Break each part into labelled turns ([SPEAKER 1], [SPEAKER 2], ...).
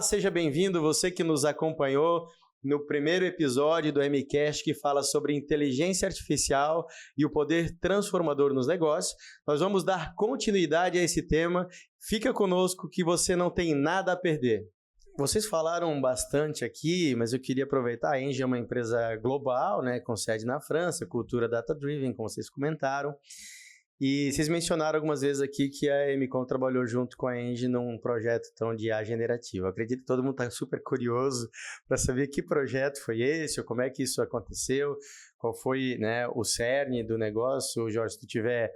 [SPEAKER 1] seja bem-vindo, você que nos acompanhou no primeiro episódio do MCast que fala sobre inteligência artificial e o poder transformador nos negócios. Nós vamos dar continuidade a esse tema. Fica conosco que você não tem nada a perder. Vocês falaram bastante aqui, mas eu queria aproveitar. A Engie é uma empresa global, né, com sede na França, cultura data-driven, como vocês comentaram. E vocês mencionaram algumas vezes aqui que a Emicom trabalhou junto com a Engie num projeto então, de IA generativa. Eu acredito que todo mundo está super curioso para saber que projeto foi esse, ou como é que isso aconteceu, qual foi, né, o cerne do negócio. Jorge, se tu tiver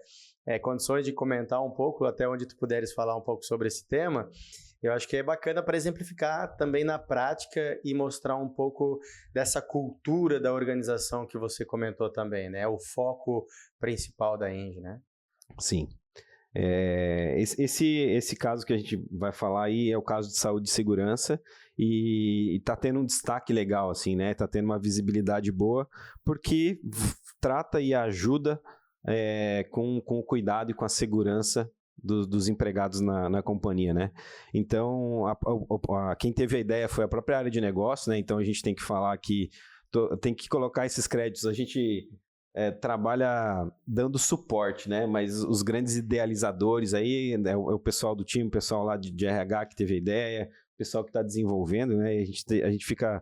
[SPEAKER 1] condições de comentar um pouco, até onde tu puderes falar um pouco sobre esse tema, eu acho que é bacana para exemplificar também na prática e mostrar um pouco dessa cultura da organização que você comentou também, né? O foco principal da Engie, né?
[SPEAKER 2] Sim. Esse caso que a gente vai falar aí é o caso de saúde e segurança e está tendo um destaque legal, assim, né? Está tendo uma visibilidade boa porque trata e ajuda com o cuidado e com a segurança dos empregados na companhia, né? Então, quem teve a ideia foi a própria área de negócio, né? Então, a gente tem que falar que tem que colocar esses créditos. A gente trabalha dando suporte, né? Mas os grandes idealizadores aí é o pessoal do time, o pessoal lá de RH que teve a ideia, o pessoal que está desenvolvendo, né? E a gente fica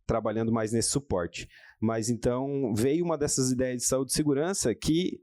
[SPEAKER 2] trabalhando mais nesse suporte. Mas então veio uma dessas ideias de saúde e segurança que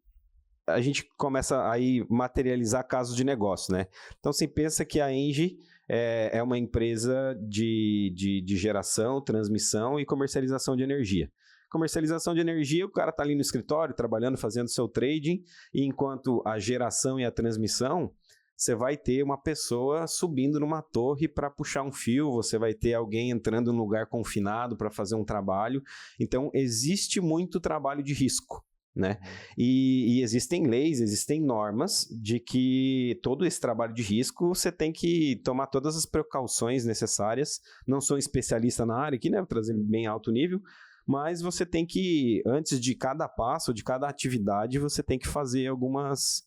[SPEAKER 2] a gente começa a materializar casos de negócio, né? Então você pensa que a Engie é uma empresa de geração, transmissão e comercialização de energia. Comercialização de energia, o cara está ali no escritório, trabalhando, fazendo seu trading, e enquanto a geração e a transmissão, você vai ter uma pessoa subindo numa torre para puxar um fio, você vai ter alguém entrando num lugar confinado para fazer um trabalho. Então, existe muito trabalho de risco, né? E existem leis, existem normas de que todo esse trabalho de risco você tem que tomar todas as precauções necessárias. Não sou especialista na área aqui, né? Vou trazer bem alto nível, mas você tem que, antes de cada passo, de cada atividade, você tem que fazer algumas...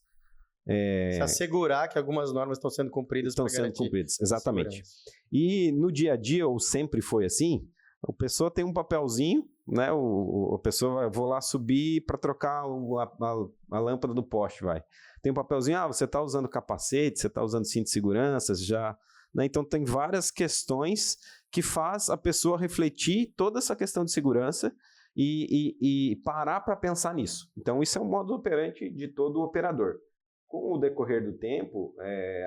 [SPEAKER 1] Se assegurar que algumas normas estão sendo cumpridas.
[SPEAKER 2] Estão sendo cumpridas, exatamente. E no dia a dia, ou sempre foi assim, a pessoa tem um papelzinho, né? A pessoa, vou lá subir para trocar a lâmpada do poste, vai. Tem um papelzinho, você está usando capacete, você está usando cinto de segurança, já... Né? Então, tem várias questões que faz a pessoa refletir toda essa questão de segurança e parar para pensar nisso. Então, isso é um modo operante de todo operador. Com o decorrer do tempo,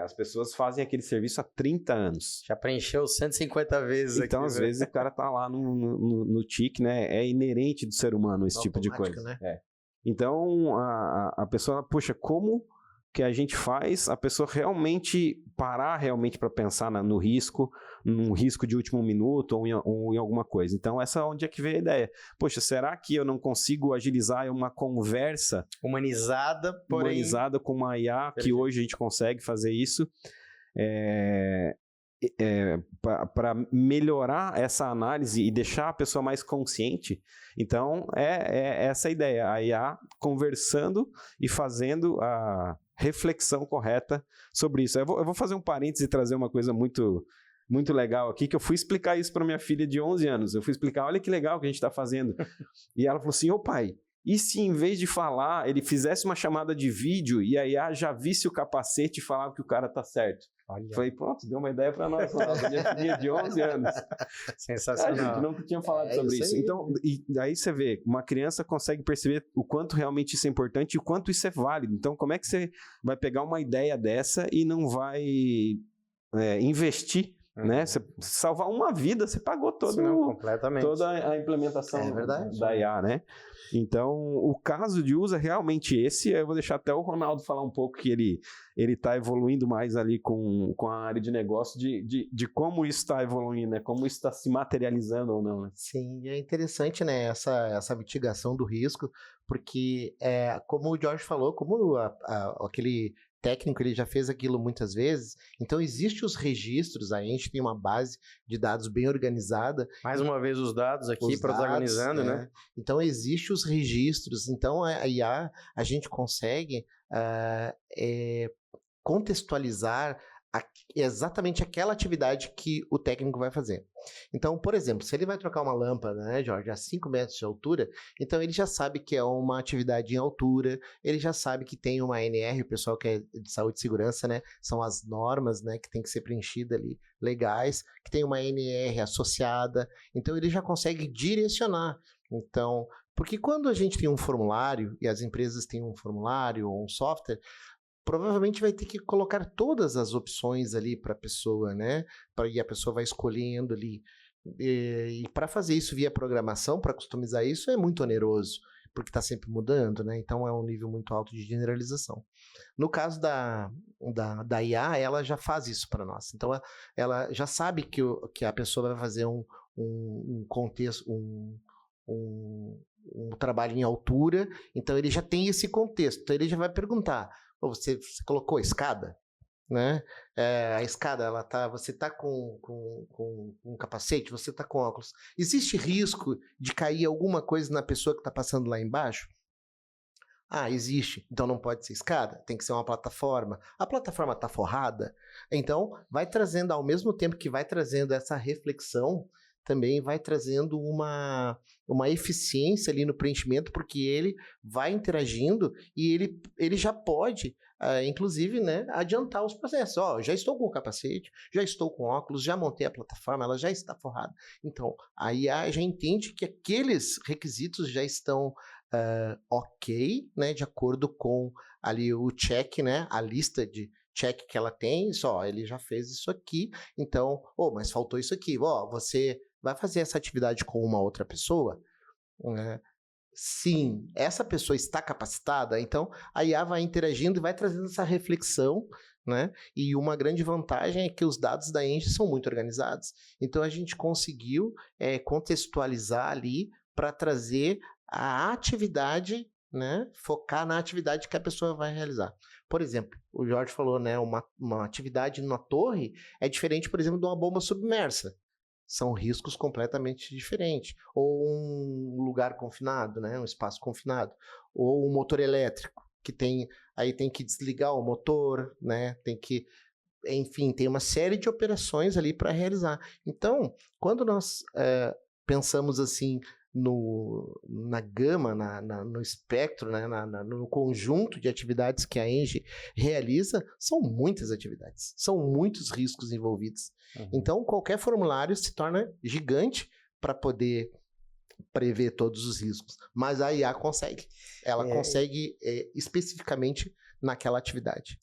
[SPEAKER 2] as pessoas fazem aquele serviço há 30 anos.
[SPEAKER 1] Já preencheu 150 vezes
[SPEAKER 2] então, às vezes, o cara está lá no tique, né? É inerente do ser humano esse tipo de coisa. Né? Então, a pessoa, poxa, como que a gente faz a pessoa realmente parar realmente para pensar no risco, num risco de último minuto ou em alguma coisa. Então, essa é onde é que veio a ideia. Poxa, será que eu não consigo agilizar uma conversa
[SPEAKER 1] humanizada
[SPEAKER 2] com uma IA, que hoje a gente consegue fazer isso, para melhorar essa análise e deixar a pessoa mais consciente? Então, essa a ideia, a IA conversando e fazendo a reflexão correta sobre isso. Eu vou fazer um parênteses e trazer uma coisa muito, muito legal aqui, que eu fui explicar isso para minha filha de 11 anos. Eu fui explicar, olha que legal que a gente está fazendo. E ela falou assim, ô pai, e se em vez de falar, ele fizesse uma chamada de vídeo e a IA já visse o capacete e falava que o cara tá certo? Olha. Falei, pronto, deu uma ideia para nós, minha filha de 11 anos.
[SPEAKER 1] Sensacional.
[SPEAKER 2] A gente não tinha falado sobre isso. Então, e daí você vê, uma criança consegue perceber o quanto realmente isso é importante e o quanto isso é válido. Então, como é que você vai pegar uma ideia dessa e não vai investir? Né? Você salvar uma vida, você pagou toda a implementação da IA, né? Então, o caso de uso é realmente esse. Eu vou deixar até o Ronaldo falar um pouco, que ele está evoluindo mais ali com a área de negócio, de como isso está evoluindo, né? Como isso está se materializando ou não, né?
[SPEAKER 3] Sim, é interessante, né? Essa mitigação do risco, porque, como o Jorge falou, como aquele técnico, ele já fez aquilo muitas vezes, então existem os registros, a gente tem uma base de dados bem organizada.
[SPEAKER 1] Mais uma vez os dados aqui protagonizando, né?
[SPEAKER 3] Então existem os registros, então a IA, a gente consegue contextualizar exatamente aquela atividade que o técnico vai fazer. Então, por exemplo, se ele vai trocar uma lâmpada, né, Jorge, a 5 metros de altura, então ele já sabe que é uma atividade em altura, ele já sabe que tem uma ANR, o pessoal que é de saúde e segurança, né, são as normas, né, que tem que ser preenchida ali, legais, que tem uma ANR associada, então ele já consegue direcionar. Então, porque quando a gente tem um formulário, e as empresas têm um formulário ou um software, provavelmente vai ter que colocar todas as opções ali para a pessoa, né? E a pessoa vai escolhendo ali. E para fazer isso via programação, para customizar isso, é muito oneroso, porque está sempre mudando, né? Então é um nível muito alto de generalização. No caso da IA, ela já faz isso para nós. Então ela já sabe que a pessoa vai fazer um contexto, um trabalho em altura, então ele já tem esse contexto. Então ele já vai perguntar: você colocou a escada, né? A escada, você está com um capacete, você está com óculos. Existe risco de cair alguma coisa na pessoa que está passando lá embaixo? Ah, existe. Então não pode ser escada, tem que ser uma plataforma. A plataforma está forrada? Então vai trazendo, ao mesmo tempo que vai trazendo essa reflexão, também vai trazendo uma eficiência ali no preenchimento, porque ele vai interagindo e ele já pode, inclusive, né, adiantar os processos. Já estou com o capacete, já estou com óculos, já montei a plataforma, ela já está forrada. Então, a IA já entende que aqueles requisitos já estão ok, né, de acordo com ali o check, né, a lista de check que ela tem, ele já fez isso aqui, então, mas faltou isso aqui, você vai fazer essa atividade com uma outra pessoa? Sim, essa pessoa está capacitada, então a IA vai interagindo e vai trazendo essa reflexão, né? E uma grande vantagem é que os dados da Engie são muito organizados. Então a gente conseguiu contextualizar ali para trazer a atividade, né? Focar na atividade que a pessoa vai realizar. Por exemplo, o Jorge falou, né? Uma atividade numa torre é diferente, por exemplo, de uma bomba submersa. São riscos completamente diferentes. Ou um lugar confinado, né? Um espaço confinado. Ou um motor elétrico, que tem que desligar o motor, né? Enfim, tem uma série de operações ali para realizar. Então, quando nós pensamos assim na gama, no espectro, né? No conjunto de atividades que a Engie realiza, são muitas atividades, são muitos riscos envolvidos. Uhum. Então, qualquer formulário se torna gigante para poder prever todos os riscos. Mas a IA consegue. Ela consegue especificamente naquela atividade.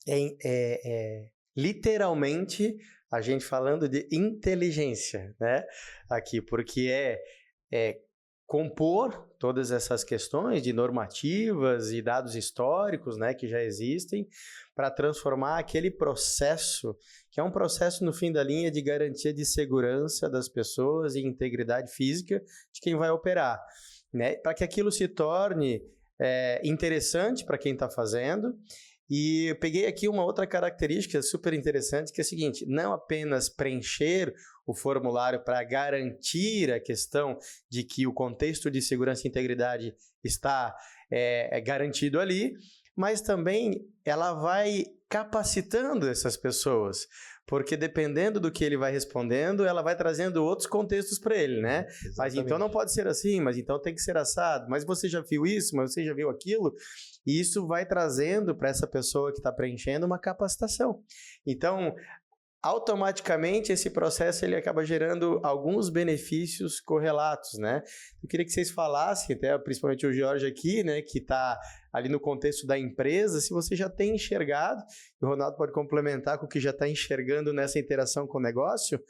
[SPEAKER 1] Literalmente, a gente falando de inteligência, né? Aqui, porque compor todas essas questões de normativas e dados históricos, né, que já existem, para transformar aquele processo, que é um processo no fim da linha de garantia de segurança das pessoas e integridade física de quem vai operar, né, para que aquilo se torne interessante para quem está fazendo. E eu peguei aqui uma outra característica super interessante, que é a seguinte: não apenas preencher o formulário para garantir a questão de que o contexto de segurança e integridade está garantido ali, mas também ela vai capacitando essas pessoas, porque dependendo do que ele vai respondendo, ela vai trazendo outros contextos para ele, né? Exatamente. Mas então não pode ser assim, mas então tem que ser assado, mas você já viu isso, mas você já viu aquilo, e isso vai trazendo para essa pessoa que está preenchendo uma capacitação. Então, automaticamente esse processo ele acaba gerando alguns benefícios correlatos, né? Eu queria que vocês falassem, até principalmente o Jorge aqui, né, que está ali no contexto da empresa, se você já tem enxergado, e o Ronaldo pode complementar com o que já está enxergando nessa interação com o negócio,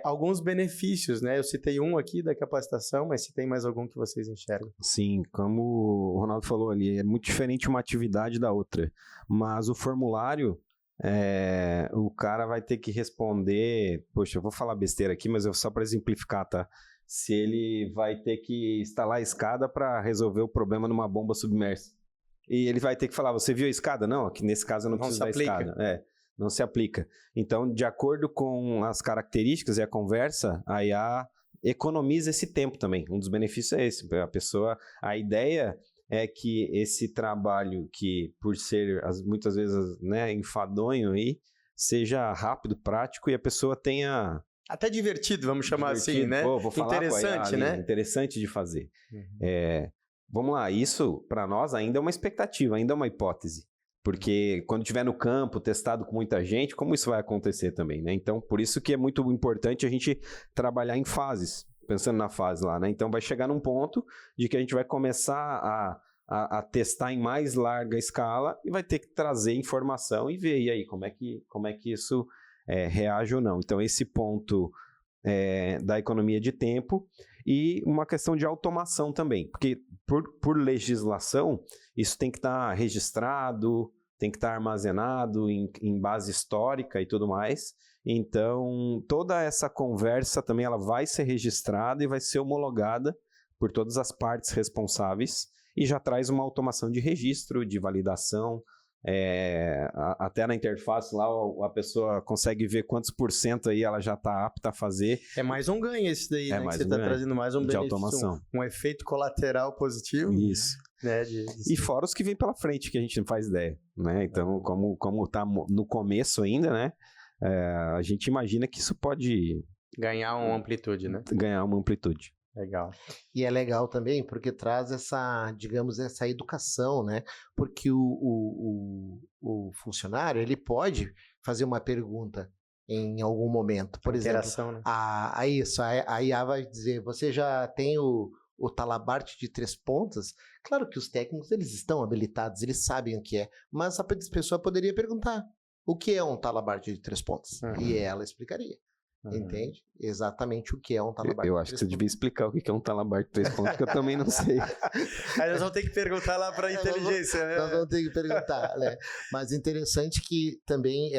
[SPEAKER 1] alguns benefícios, né? Eu citei um aqui da capacitação, mas se tem mais algum que vocês enxergam.
[SPEAKER 2] Sim, como o Ronaldo falou ali, é muito diferente uma atividade da outra, mas o formulário, o cara vai ter que responder, poxa, eu vou falar besteira aqui, mas só para exemplificar, tá? Se ele vai ter que instalar a escada para resolver o problema numa bomba submersa. E ele vai ter que falar, você viu a escada? Não, aqui nesse caso eu não preciso da escada. Não se aplica. Então, de acordo com as características e a conversa, a IA economiza esse tempo também. Um dos benefícios é esse. A ideia é que esse trabalho que, por ser muitas vezes, né, enfadonho aí, seja rápido, prático e a pessoa tenha...
[SPEAKER 1] Até divertido, vamos chamar assim, né?
[SPEAKER 2] Pô, vou falar,
[SPEAKER 1] interessante, né?
[SPEAKER 2] Interessante de fazer. Vamos lá, isso para nós ainda é uma expectativa, ainda é uma hipótese. Porque quando estiver no campo, testado com muita gente, como isso vai acontecer também, né? Então, por isso que é muito importante a gente trabalhar em fases, pensando na fase lá, né? Então, vai chegar num ponto de que a gente vai começar a testar em mais larga escala e vai ter que trazer informação e ver, e aí, como é que isso reage ou não. Então, esse ponto da economia de tempo e uma questão de automação também, porque por legislação, isso tem que estar registrado, tem que estar armazenado em base histórica e tudo mais. Então, toda essa conversa também ela vai ser registrada e vai ser homologada por todas as partes responsáveis e já traz uma automação de registro, de validação. Até na interface lá a pessoa consegue ver quantos % aí ela já está apta a fazer.
[SPEAKER 1] É mais um ganho esse daí, né? Que você está trazendo mais um
[SPEAKER 2] de
[SPEAKER 1] benefício,
[SPEAKER 2] automação.
[SPEAKER 1] Um efeito colateral positivo.
[SPEAKER 2] Isso.
[SPEAKER 1] Né,
[SPEAKER 2] e fora os que vem pela frente, que a gente não faz ideia, né? Então, como está no começo ainda, né? A gente imagina que isso pode...
[SPEAKER 1] ganhar uma amplitude, né?
[SPEAKER 2] Ganhar uma amplitude.
[SPEAKER 1] Legal.
[SPEAKER 3] E é legal também porque traz essa, digamos, essa educação, né? Porque o funcionário, ele pode fazer uma pergunta em algum momento. Por exemplo,
[SPEAKER 1] né?
[SPEAKER 3] a IA vai dizer, você já tem o talabarte de 3 pontas? Claro que os técnicos, eles estão habilitados, eles sabem o que é, mas a pessoa poderia perguntar, o que é um talabarte de 3 pontas? E ela explicaria. Entende? Exatamente o que é um talabarte.
[SPEAKER 2] Eu acho que você devia explicar o que é um talabarte de 3 pontos, que eu também não sei.
[SPEAKER 1] Aí nós vamos ter que perguntar lá para a inteligência, né?
[SPEAKER 3] Nós vamos ter que perguntar, né? Mas interessante que também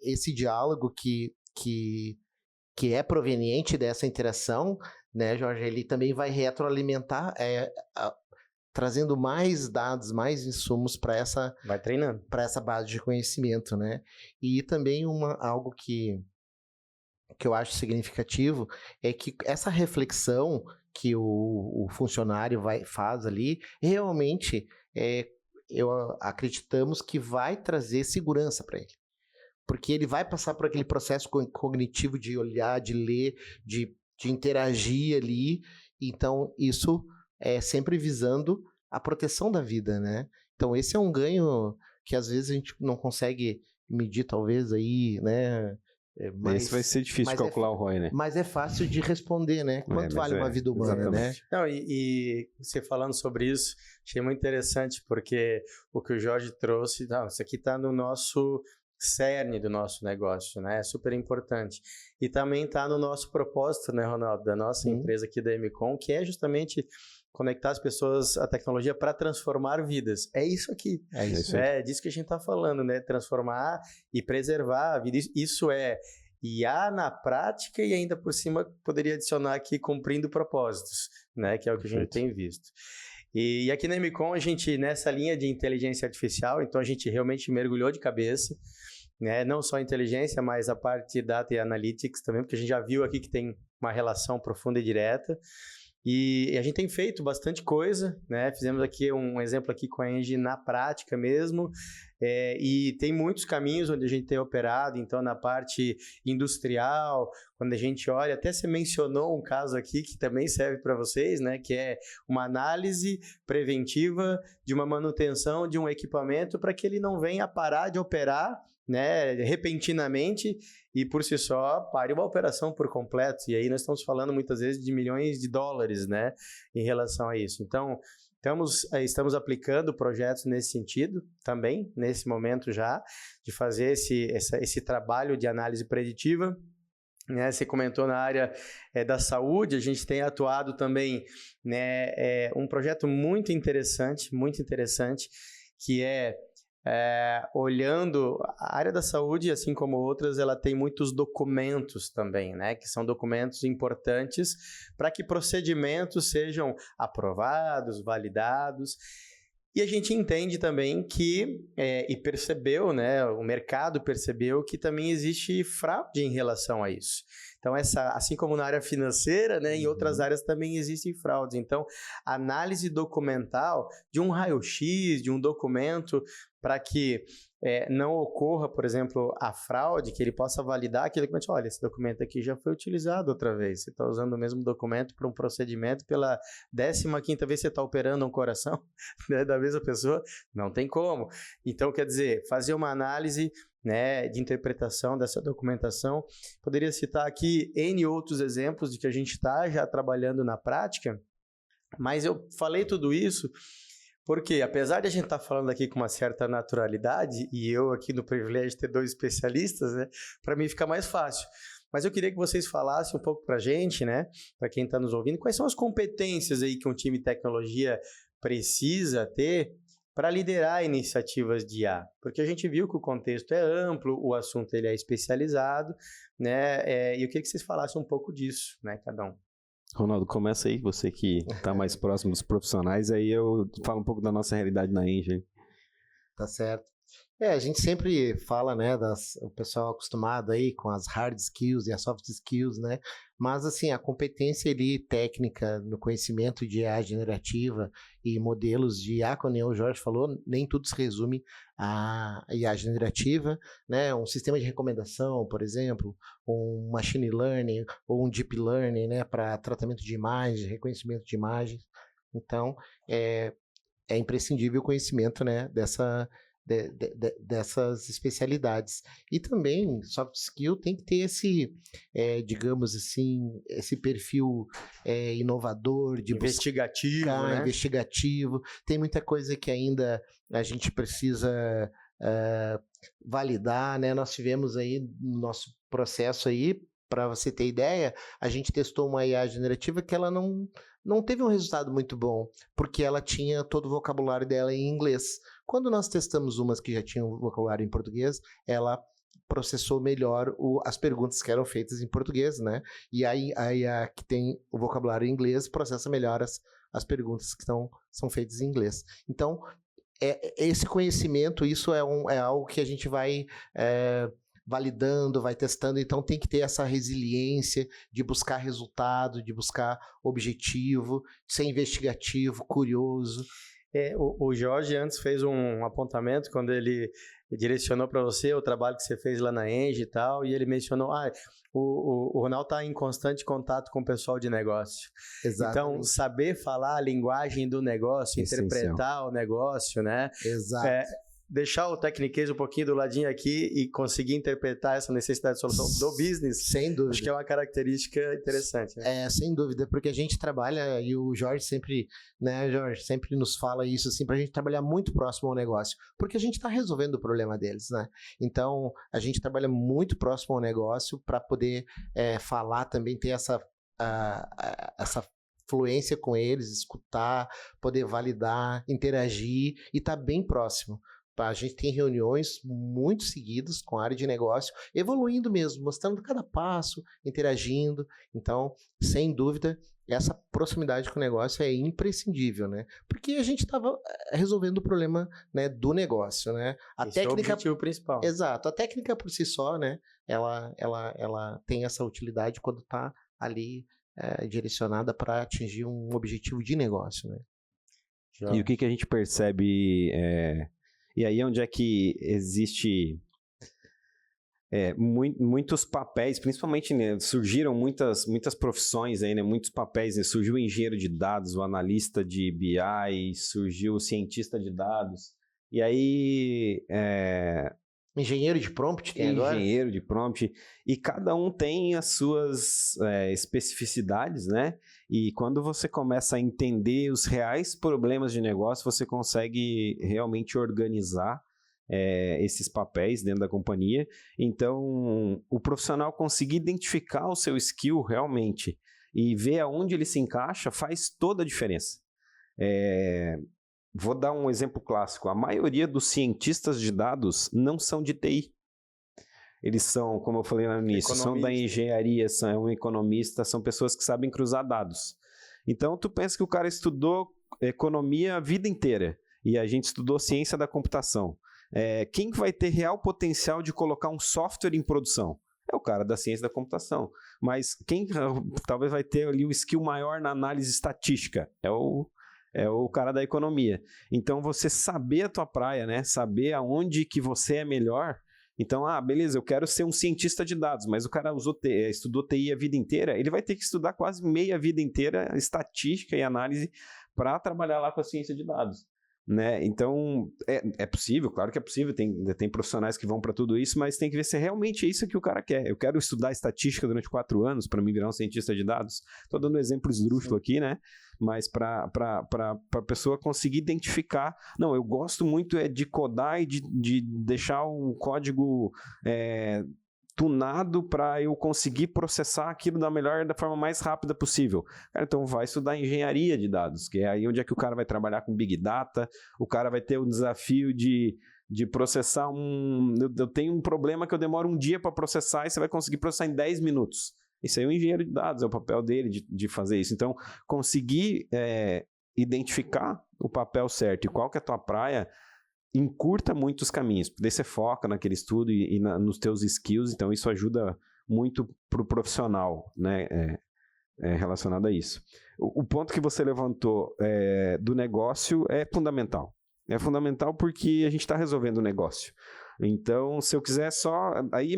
[SPEAKER 3] esse diálogo que é proveniente dessa interação, né, Jorge, ele também vai retroalimentar, trazendo mais dados, mais insumos para essa...
[SPEAKER 1] vai treinando.
[SPEAKER 3] Para essa base de conhecimento, né? E também algo que eu acho significativo é que essa reflexão que o funcionário faz ali, realmente acreditamos que vai trazer segurança para ele. Porque ele vai passar por aquele processo cognitivo de olhar, de ler, de interagir ali. Então, isso é sempre visando a proteção da vida, né? Então, esse é um ganho que às vezes a gente não consegue medir, talvez, aí, né?
[SPEAKER 2] Esse vai ser difícil de calcular o ROI, né?
[SPEAKER 3] Mas é fácil de responder, né? Quanto vale uma vida humana, né?
[SPEAKER 1] Não, e você falando sobre isso, achei muito interessante, porque o que o Jorge trouxe, isso aqui está no nosso cerne do nosso negócio, né? É super importante. E também está no nosso propósito, né, Ronaldo, da nossa empresa aqui da MCOM, que é justamente conectar as pessoas à tecnologia para transformar vidas. É isso aqui.
[SPEAKER 3] É isso.
[SPEAKER 1] É disso que a gente está falando, né? Transformar e preservar a vida. Isso é IA na prática e ainda por cima poderia adicionar aqui cumprindo propósitos, né? Que é o que a gente tem visto. E aqui na MCOM, a gente, nessa linha de inteligência artificial, então a gente realmente mergulhou de cabeça, né? Não só a inteligência, mas a parte de data e analytics também, porque a gente já viu aqui que tem uma relação profunda e direta. E a gente tem feito bastante coisa, né? Fizemos aqui um exemplo aqui com a Engie na prática mesmo, e tem muitos caminhos onde a gente tem operado, então na parte industrial, quando a gente olha, até você mencionou um caso aqui que também serve para vocês, né? Que é uma análise preventiva de uma manutenção de um equipamento para que ele não venha parar de operar, né, repentinamente e por si só pare uma operação por completo. E aí nós estamos falando muitas vezes de milhões de dólares, né, em relação a isso. Então, estamos aplicando projetos nesse sentido também, nesse momento já, de fazer esse trabalho de análise preditiva. Né, você comentou na área da saúde, a gente tem atuado também, né, um projeto muito interessante, que olhando a área da saúde, assim como outras, ela tem muitos documentos também, né? Que são documentos importantes para que procedimentos sejam aprovados, validados. E a gente entende também que, e percebeu, né? O mercado percebeu que também existe fraude em relação a isso. Então, assim como na área financeira, né, em outras áreas também existem fraudes. Então, análise documental de um raio-x, de um documento, para que não ocorra, por exemplo, a fraude, que ele possa validar aquele documento. Olha, esse documento aqui já foi utilizado outra vez. Você está usando o mesmo documento para um procedimento pela 15ª vez, você está operando um coração, né, da mesma pessoa? Não tem como. Então, quer dizer, fazer uma análise, né, de interpretação dessa documentação. Poderia citar aqui N outros exemplos de que a gente está já trabalhando na prática, mas eu falei tudo isso porque, apesar de a gente estar falando aqui com uma certa naturalidade, e eu aqui no privilégio de ter 2 especialistas, né, para mim fica mais fácil. Mas eu queria que vocês falassem um pouco para a gente, né, para quem está nos ouvindo, quais são as competências aí que um time de tecnologia precisa ter para liderar iniciativas de IA. Porque a gente viu que o contexto é amplo, o assunto ele é especializado, né, e eu queria que vocês falassem um pouco disso, né, cada um.
[SPEAKER 2] Ronaldo, começa aí, você que está mais próximo dos profissionais, aí eu falo um pouco da nossa realidade na Engie.
[SPEAKER 3] Tá certo. A gente sempre fala, né, o pessoal acostumado aí com as hard skills e as soft skills, né, mas assim, a competência ali técnica no conhecimento de IA generativa e modelos de IA, como o Jorge falou, nem tudo se resume a IA generativa, né, um sistema de recomendação, por exemplo, um machine learning ou um deep learning, né, para tratamento de imagens, reconhecimento de imagens. Então, é imprescindível o conhecimento, né, dessas especialidades. E também, soft skill tem que ter esse, digamos assim, esse perfil inovador, de
[SPEAKER 1] investigativo, né?
[SPEAKER 3] Investigativo. Tem muita coisa que ainda a gente precisa validar, né? Nós tivemos aí no nosso processo aí, para você ter ideia, a gente testou uma IA generativa que ela não teve um resultado muito bom, porque ela tinha todo o vocabulário dela em inglês. Quando nós testamos umas que já tinham vocabulário em português, ela processou melhor as perguntas que eram feitas em português, né? E aí a que tem o vocabulário em inglês processa melhor as perguntas que são feitas em inglês. Então, esse conhecimento, isso é algo que a gente vai validando, vai testando, então tem que ter essa resiliência de buscar resultado, de buscar objetivo, de ser investigativo, curioso.
[SPEAKER 1] O Jorge antes fez um apontamento quando ele direcionou para você o trabalho que você fez lá na Engie e tal, e ele mencionou, o Ronaldo está em constante contato com o pessoal de negócio.
[SPEAKER 3] Exatamente.
[SPEAKER 1] Então, saber falar a linguagem do negócio, interpretar o negócio, né?
[SPEAKER 3] Exato.
[SPEAKER 1] Deixar o tecniquez um pouquinho do ladinho aqui e conseguir interpretar essa necessidade de solução do business.
[SPEAKER 3] Sem dúvida.
[SPEAKER 1] Acho que é uma característica interessante. Né?
[SPEAKER 3] Sem dúvida, porque a gente trabalha, e o Jorge sempre, né, Jorge, sempre nos fala isso, assim, pra gente trabalhar muito próximo ao negócio, porque a gente está resolvendo o problema deles, né? Então, a gente trabalha muito próximo ao negócio para poder falar também, ter essa fluência com eles, escutar, poder validar, interagir e estar bem próximo. A gente tem reuniões muito seguidas com a área de negócio, evoluindo mesmo, mostrando cada passo, interagindo. Então, sem dúvida, essa proximidade com o negócio é imprescindível, né? Porque a gente estava resolvendo o problema, né, do negócio, né?
[SPEAKER 1] Esse é o objetivo principal.
[SPEAKER 3] Exato. A técnica por si só, né? Ela tem essa utilidade quando está ali direcionada para atingir um objetivo de negócio, né?
[SPEAKER 2] Já. E o que a gente percebe... E aí onde é que existe muitos papéis, principalmente, né, surgiram muitas profissões aí, né, muitos papéis, né, surgiu o engenheiro de dados, o analista de BI, surgiu o cientista de dados, e aí...
[SPEAKER 3] Engenheiro de prompt tem agora?
[SPEAKER 2] Engenheiro de prompt. E cada um tem as suas especificidades, né? E quando você começa a entender os reais problemas de negócio, você consegue realmente organizar esses papéis dentro da companhia. Então, o profissional conseguir identificar o seu skill realmente e ver aonde ele se encaixa faz toda a diferença. Vou dar um exemplo clássico. A maioria dos cientistas de dados não são de TI. Eles são, como eu falei no início, são da engenharia, são economistas, são pessoas que sabem cruzar dados. Então, tu pensa que o cara estudou economia a vida inteira e a gente estudou ciência da computação. Quem vai ter real potencial de colocar um software em produção? é o cara da ciência da computação. Mas quem talvez vai ter ali o skill maior na análise estatística é o cara da economia. Então, você saber a tua praia, né? Saber aonde que você é melhor. Então, beleza, eu quero ser um cientista de dados, mas o cara estudou TI a vida inteira, ele vai ter que estudar quase meia vida inteira estatística e análise para trabalhar lá com a ciência de dados. Né? Então, é possível, claro que é possível, tem profissionais que vão para tudo isso, mas tem que ver se realmente é isso que o cara quer. Eu quero estudar estatística durante 4 anos para me virar um cientista de dados. Estou dando um exemplo esdrúxulo aqui, né? Mas para a pessoa conseguir identificar, não, eu gosto muito de codar e de deixar um código tunado para eu conseguir processar aquilo da forma mais rápida possível. Cara, então vai estudar engenharia de dados, que é aí onde é que o cara vai trabalhar com Big Data, o cara vai ter o desafio de processar eu tenho um problema que eu demoro um dia para processar e você vai conseguir processar em 10 minutos. Isso aí é o engenheiro de dados, é o papel dele de fazer isso. Então, conseguir identificar o papel certo e qual que é a tua praia, encurta muito os caminhos. Daí você foca naquele estudo e nos teus skills, então isso ajuda muito para o profissional, né, relacionado a isso. O ponto que você levantou do negócio é fundamental. É fundamental porque a gente está resolvendo o negócio. Então, se eu quiser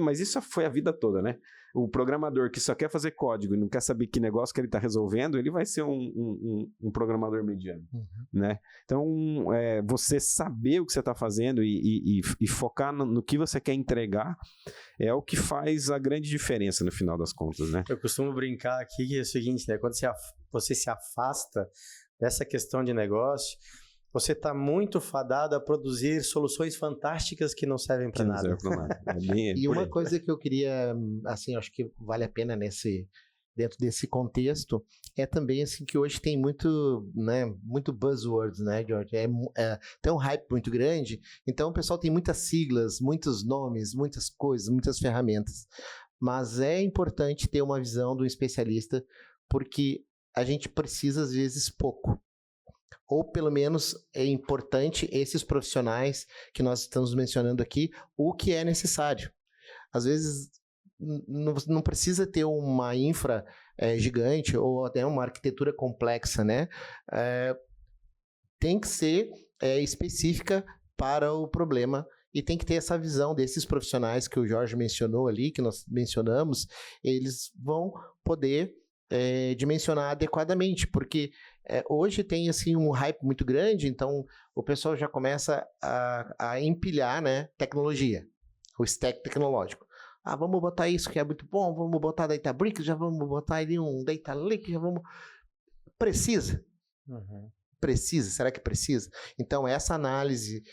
[SPEAKER 2] mas isso foi a vida toda, né? O programador que só quer fazer código e não quer saber que negócio que ele está resolvendo, ele vai ser um programador mediano, né? Então, você saber o que você está fazendo e focar no que você quer entregar é o que faz a grande diferença no final das contas, né?
[SPEAKER 1] Eu costumo brincar aqui que é o seguinte, né? Quando você se afasta dessa questão de negócio, você está muito fadado a produzir soluções fantásticas que não servem para nada.
[SPEAKER 2] Não serve para nada.
[SPEAKER 3] E uma coisa que eu queria, assim, acho que vale a pena dentro desse contexto, é também assim que hoje tem muito, né, muito buzzwords, né, George? Tem um hype muito grande, então o pessoal tem muitas siglas, muitos nomes, muitas coisas, muitas ferramentas. Mas é importante ter uma visão do especialista, porque a gente precisa, às vezes, pouco. Ou pelo menos é importante esses profissionais que nós estamos mencionando aqui, o que é necessário. Às vezes não precisa ter uma infra gigante ou até uma arquitetura complexa, né? Tem que ser específica para o problema e tem que ter essa visão desses profissionais que o Jorge mencionou ali, que nós mencionamos, eles vão poder dimensionar adequadamente, porque hoje tem assim um hype muito grande, então o pessoal já começa a empilhar, né, tecnologia, o stack tecnológico. Vamos botar isso que é muito bom, vamos botar Databricks, já vamos botar ali um Data Lake, já vamos... Precisa? Precisa? Será que precisa? Então, essa análise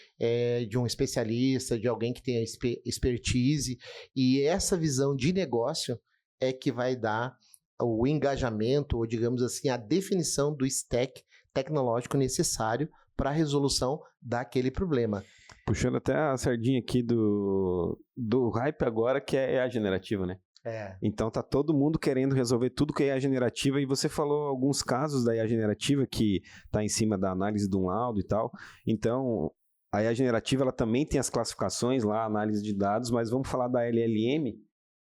[SPEAKER 3] de um especialista, de alguém que tenha expertise, e essa visão de negócio é que vai dar o engajamento, ou digamos assim, a definição do stack tecnológico necessário para a resolução daquele problema.
[SPEAKER 2] Puxando até a sardinha aqui do hype agora, que é IA generativa, né? Então tá todo mundo querendo resolver tudo com a IA generativa, e você falou alguns casos da IA generativa que tá em cima da análise de um laudo e tal. Então, a IA generativa ela também tem as classificações lá, análise de dados, mas vamos falar da LLM,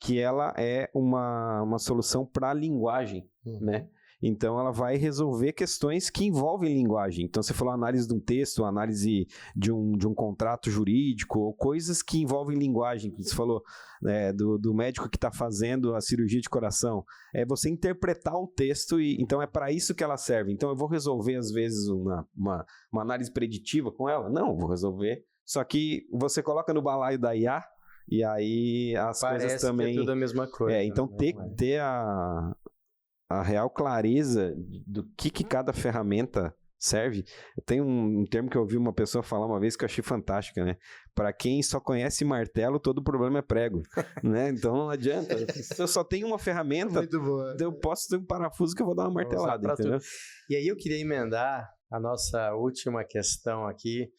[SPEAKER 2] que ela é uma solução para linguagem, né? Então, ela vai resolver questões que envolvem linguagem. Então, você falou análise de um texto, análise de um contrato jurídico, ou coisas que envolvem linguagem. Você falou do médico que está fazendo a cirurgia de coração. É você interpretar o texto, então é para isso que ela serve. Então, eu vou resolver, às vezes, uma análise preditiva com ela? Não, vou resolver. Só que você coloca no balaio da IA, e aí as coisas também...
[SPEAKER 1] que é tudo a mesma coisa.
[SPEAKER 2] Então, ter a real clareza do que cada ferramenta serve. Tem um termo que eu ouvi uma pessoa falar uma vez que eu achei fantástica, né? Para quem só conhece martelo, todo problema é prego, né? Então não adianta. Se eu só tenho uma ferramenta, eu posso ter um parafuso que eu vou dar uma martelada, entendeu?
[SPEAKER 1] Tudo. E aí eu queria emendar a nossa última questão aqui,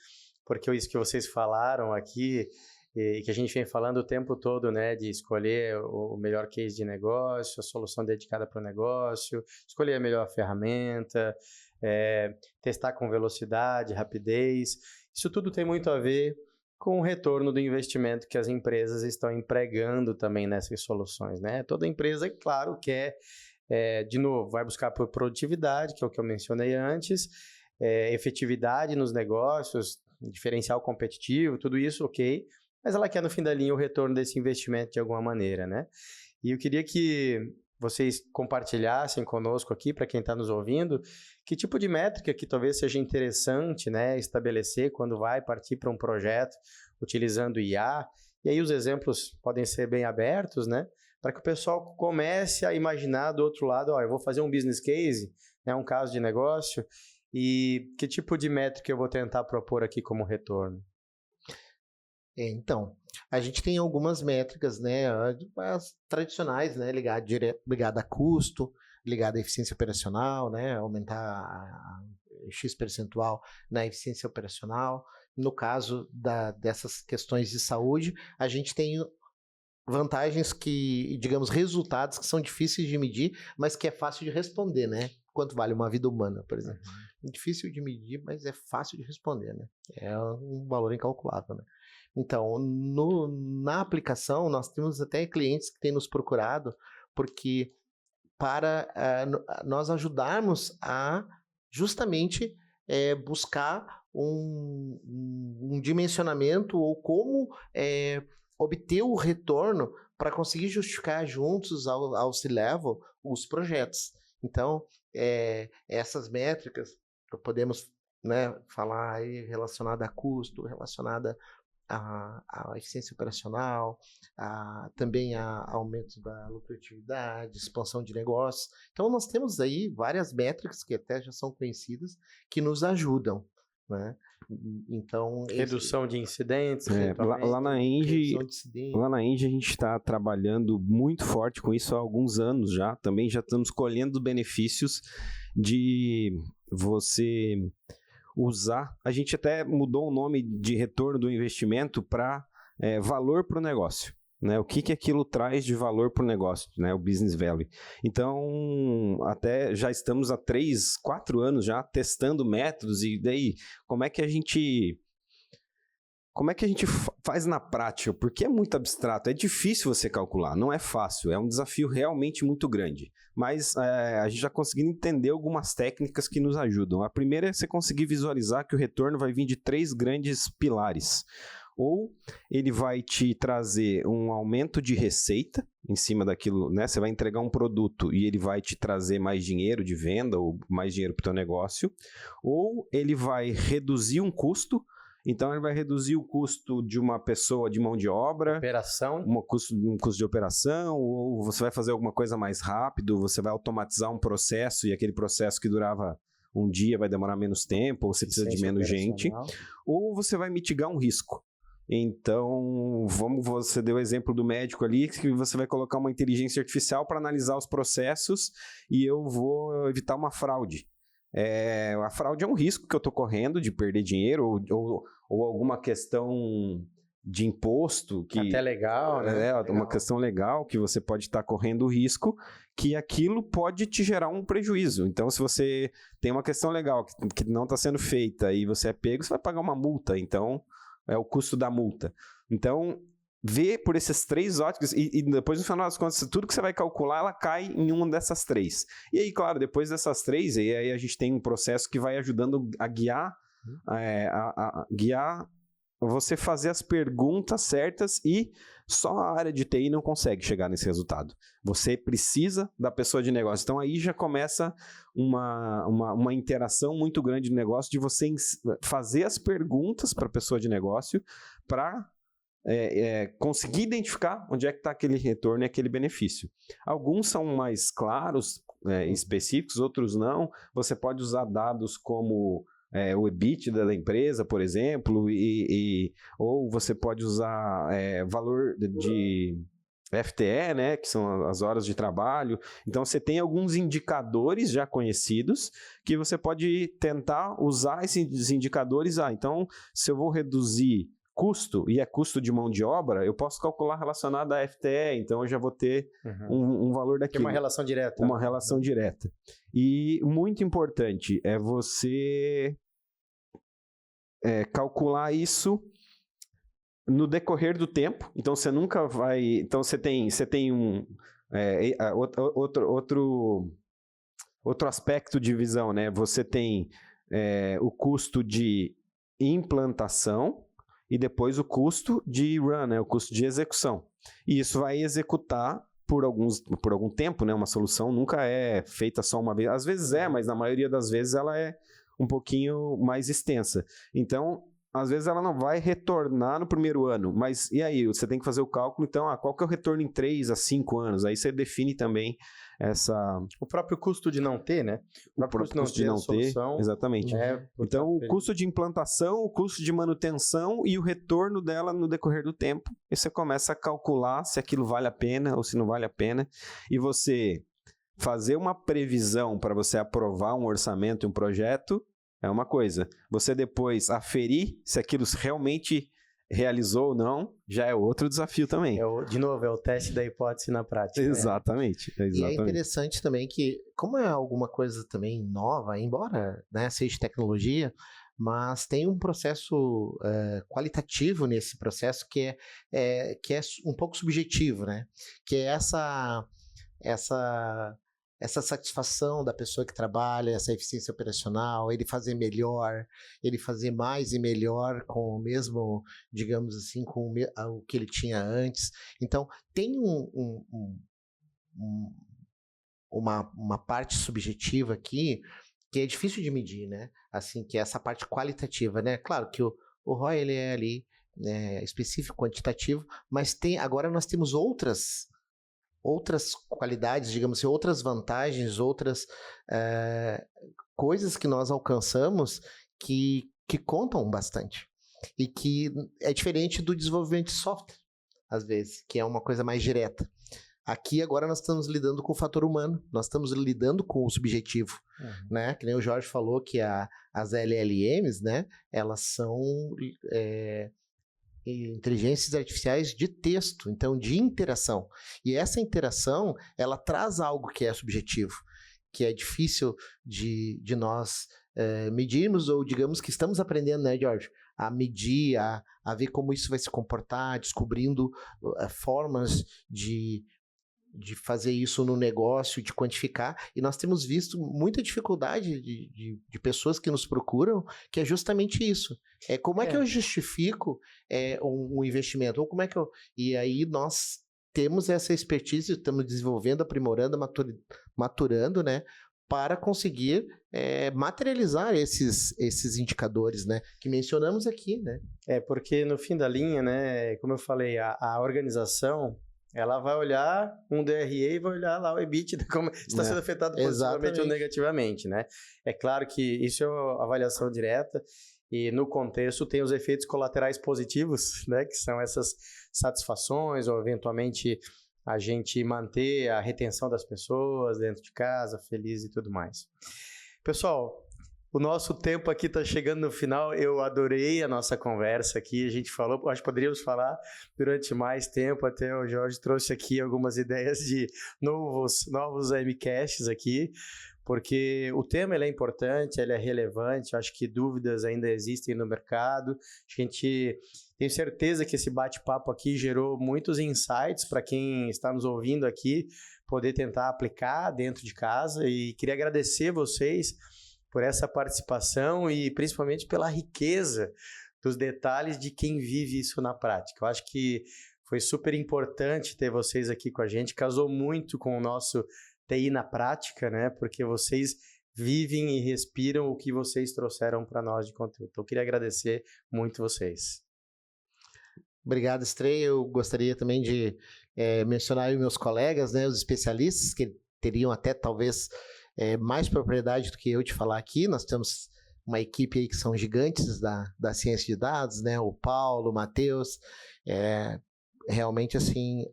[SPEAKER 1] porque isso que vocês falaram aqui, e que a gente vem falando o tempo todo, né, de escolher o melhor case de negócio, a solução dedicada para o negócio, escolher a melhor ferramenta, testar com velocidade, rapidez. Isso tudo tem muito a ver com o retorno do investimento que as empresas estão empregando também nessas soluções, né? Toda empresa, claro, quer, de novo, vai buscar por produtividade, que é o que eu mencionei antes, efetividade nos negócios, diferencial competitivo, tudo isso, ok, mas ela quer, no fim da linha, o retorno desse investimento de alguma maneira, né? E eu queria que vocês compartilhassem conosco aqui, para quem está nos ouvindo, que tipo de métrica que talvez seja interessante, né, estabelecer quando vai partir para um projeto utilizando IA. E aí os exemplos podem ser bem abertos, né, para que o pessoal comece a imaginar do outro lado, eu vou fazer um business case, né, um caso de negócio, e que tipo de métrica eu vou tentar propor aqui como retorno?
[SPEAKER 3] Então, a gente tem algumas métricas, né, as tradicionais, né, ligada a custo, ligada à eficiência operacional, né, aumentar a X percentual na eficiência operacional. No caso dessas questões de saúde, a gente tem vantagens que, digamos, resultados que são difíceis de medir, mas que é fácil de responder, né? Quanto vale uma vida humana, por exemplo. Difícil de medir, mas é fácil de responder, né? É um valor incalculável, né? Então, na aplicação, nós temos até clientes que têm nos procurado, porque para nós ajudarmos a justamente buscar um dimensionamento ou como obter o retorno para conseguir justificar juntos ao C-Level os projetos. Então, essas métricas podemos, né, falar aí relacionada a custo, relacionada a eficiência operacional, também a aumento da lucratividade, expansão de negócios. Então, nós temos aí várias métricas que até já são conhecidas que nos ajudam, né? Então,
[SPEAKER 1] redução de incidentes.
[SPEAKER 2] Lá na Engie a gente está trabalhando muito forte com isso há alguns anos já. Também já estamos colhendo benefícios de você usar. A gente até mudou o nome de retorno do investimento para valor para o negócio. Né? O que aquilo traz de valor para o negócio, né? O Business Value. Então, até já estamos há 3, 4 anos já testando métodos, e daí, como é que a gente faz na prática? Porque é muito abstrato, é difícil você calcular, não é fácil, é um desafio realmente muito grande. Mas a gente já conseguiu entender algumas técnicas que nos ajudam. A primeira é você conseguir visualizar que o retorno vai vir de 3 grandes pilares. Ou ele vai te trazer um aumento de receita em cima daquilo, né? Você vai entregar um produto e ele vai te trazer mais dinheiro de venda ou mais dinheiro para o teu negócio. Ou ele vai reduzir um custo. Então, ele vai reduzir o custo de uma pessoa de mão de obra.
[SPEAKER 1] Operação.
[SPEAKER 2] Um custo de operação. Ou você vai fazer alguma coisa mais rápido. Você vai automatizar um processo e aquele processo que durava um dia vai demorar menos tempo. Ou você precisa de menos gente. Ou você vai mitigar um risco. Então, você deu o exemplo do médico ali, que você vai colocar uma inteligência artificial para analisar os processos e eu vou evitar uma fraude. A fraude é um risco que eu estou correndo de perder dinheiro ou alguma questão de imposto.
[SPEAKER 1] Até legal, né?
[SPEAKER 2] Uma questão legal que você pode estar correndo o risco que aquilo pode te gerar um prejuízo. Então, se você tem uma questão legal que não está sendo feita e você é pego, você vai pagar uma multa. Então, é o custo da multa. Então, vê por esses 3 óticas e depois, no final das contas, tudo que você vai calcular, ela cai em uma dessas 3. E aí, claro, depois dessas 3, aí a gente tem um processo que vai ajudando a guiar, guiar você fazer as perguntas certas e só a área de TI não consegue chegar nesse resultado. Você precisa da pessoa de negócio. Então, aí já começa uma interação muito grande no negócio de você fazer as perguntas para a pessoa de negócio para conseguir identificar onde é que está aquele retorno e aquele benefício. Alguns são mais claros, específicos, outros não. Você pode usar dados como o EBITDA da empresa, por exemplo, ou você pode usar valor de FTE, né, que são as horas de trabalho. Então, você tem alguns indicadores já conhecidos que você pode tentar usar esses indicadores. Então, se eu vou reduzir custo, e é custo de mão de obra, eu posso calcular relacionado a FTE, então eu já vou ter um valor daquilo.
[SPEAKER 1] Tem uma relação direta.
[SPEAKER 2] Uma relação direta. E muito importante é você calcular isso no decorrer do tempo, então você nunca vai... Então você tem um... outro aspecto de visão, né? Você tem o custo de implantação e depois o custo de run, né? O custo de execução. E isso vai executar por algum tempo, né? Uma solução nunca é feita só uma vez. Às vezes mas na maioria das vezes ela é um pouquinho mais extensa. Então, às vezes ela não vai retornar no primeiro ano, mas e aí? Você tem que fazer o cálculo, então, qual que é o retorno em 3 a 5 anos? Aí você define também
[SPEAKER 1] o próprio custo de não ter, né?
[SPEAKER 2] O próprio custo de não ter, exatamente. Então, o custo de implantação, o custo de manutenção e o retorno dela no decorrer do tempo. E você começa a calcular se aquilo vale a pena ou se não vale a pena. E você fazer uma previsão para você aprovar um orçamento e um projeto é uma coisa. Você depois aferir se aquilo realmente realizou ou não, já é outro desafio também.
[SPEAKER 1] De novo, é o teste da hipótese na prática.
[SPEAKER 2] Exatamente.
[SPEAKER 3] Né? E é interessante também que, como é alguma coisa também nova, embora, né, seja tecnologia, mas tem um processo qualitativo nesse processo que é um pouco subjetivo, né? Que é essa satisfação da pessoa que trabalha, essa eficiência operacional, ele fazer melhor, ele fazer mais e melhor com o mesmo, digamos assim, com o que ele tinha antes. Então, tem uma parte subjetiva aqui que é difícil de medir, né? Assim, que é essa parte qualitativa, né? Claro que o ROI, ele é ali específico, quantitativo, mas agora nós temos outras qualidades, digamos assim, outras vantagens, outras coisas que nós alcançamos que contam bastante. E que é diferente do desenvolvimento de software, às vezes, que é uma coisa mais direta. Aqui, agora, nós estamos lidando com o fator humano, nós estamos lidando com o subjetivo, né? Que nem o Jorge falou que as LLMs, né, elas são... inteligências artificiais de texto, então de interação. E essa interação, ela traz algo que é subjetivo, que é difícil de nós medirmos, ou digamos que estamos aprendendo, né, Jorge? A medir, a ver como isso vai se comportar, descobrindo formas de fazer isso no negócio, de quantificar, e nós temos visto muita dificuldade de pessoas que nos procuram, que é justamente isso. Como é que eu justifico um investimento? Ou como é que E aí nós temos essa expertise, estamos desenvolvendo, aprimorando, maturando, né? Para conseguir materializar esses indicadores, né? Que mencionamos aqui, né?
[SPEAKER 1] Porque no fim da linha, né? Como eu falei, a organização... ela vai olhar um DRE e vai olhar lá o EBITDA, como está sendo afetado positivamente ou negativamente, né? É claro que isso é uma avaliação direta e no contexto tem os efeitos colaterais positivos, né? Que são essas satisfações ou eventualmente a gente manter a retenção das pessoas dentro de casa, feliz e tudo mais. Pessoal, o nosso tempo aqui está chegando no final. Eu adorei a nossa conversa aqui. A gente falou, acho que poderíamos falar durante mais tempo. Até o Jorge trouxe aqui algumas ideias de novos MCasts aqui, porque o tema ele é importante, ele é relevante. Acho que dúvidas ainda existem no mercado. Tenho certeza que esse bate-papo aqui gerou muitos insights para quem está nos ouvindo aqui, poder tentar aplicar dentro de casa. E queria agradecer vocês por essa participação e principalmente pela riqueza dos detalhes de quem vive isso na prática. Eu acho que foi super importante ter vocês aqui com a gente, casou muito com o nosso TI na prática, né? Porque vocês vivem e respiram o que vocês trouxeram para nós de conteúdo. Então, eu queria agradecer muito vocês.
[SPEAKER 3] Obrigado, Estrei. Eu gostaria também de mencionar os meus colegas, né, os especialistas, que teriam até talvez mais propriedade do que eu de falar aqui. Nós temos uma equipe aí que são gigantes da ciência de dados, né? O Paulo, o Matheus, realmente assim,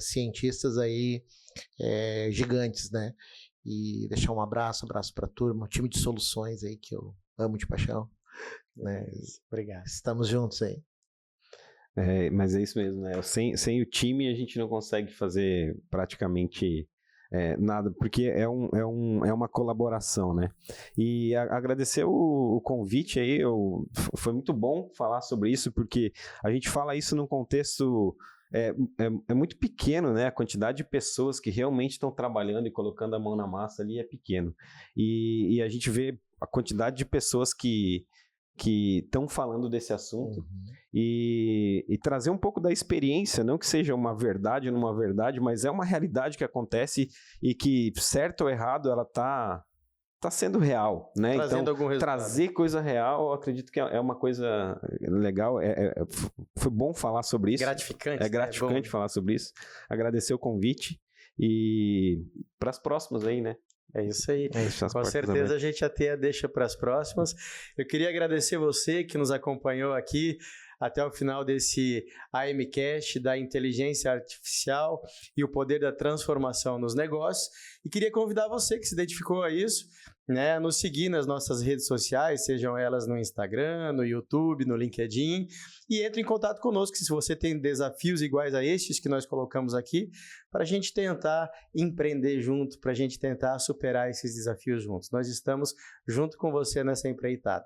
[SPEAKER 3] cientistas aí gigantes, né? E deixar um abraço para a turma, um time de soluções aí que eu amo de paixão. Né?
[SPEAKER 1] Obrigado.
[SPEAKER 3] Estamos juntos aí.
[SPEAKER 2] Mas é isso mesmo, né? Sem o time a gente não consegue fazer praticamente nada, porque é uma colaboração, né? E agradecer o convite aí, foi muito bom falar sobre isso, porque a gente fala isso num contexto muito pequeno, né? A quantidade de pessoas que realmente estão trabalhando e colocando a mão na massa ali é pequeno. E a gente vê a quantidade de pessoas que estão falando desse assunto e trazer um pouco da experiência, não que seja uma verdade ou uma verdade, mas é uma realidade que acontece e que, certo ou errado, ela tá sendo real, né?
[SPEAKER 1] Trazendo
[SPEAKER 2] então,
[SPEAKER 1] algum resultado.
[SPEAKER 2] Trazer coisa real, eu acredito que é uma coisa legal. Foi bom falar sobre isso.
[SPEAKER 1] Gratificante.
[SPEAKER 2] É gratificante falar sobre isso. Agradecer o convite e para as próximas aí, né?
[SPEAKER 1] É isso aí. Com certeza a gente até deixa para as próximas. Eu queria agradecer você que nos acompanhou aqui até o final desse AMcast da inteligência artificial e o poder da transformação nos negócios. E queria convidar você que se identificou a isso, né, nos seguir nas nossas redes sociais, sejam elas no Instagram, no YouTube, no LinkedIn, e entre em contato conosco se você tem desafios iguais a estes que nós colocamos aqui, para a gente tentar empreender junto, para a gente tentar superar esses desafios juntos. Nós estamos junto com você nessa empreitada.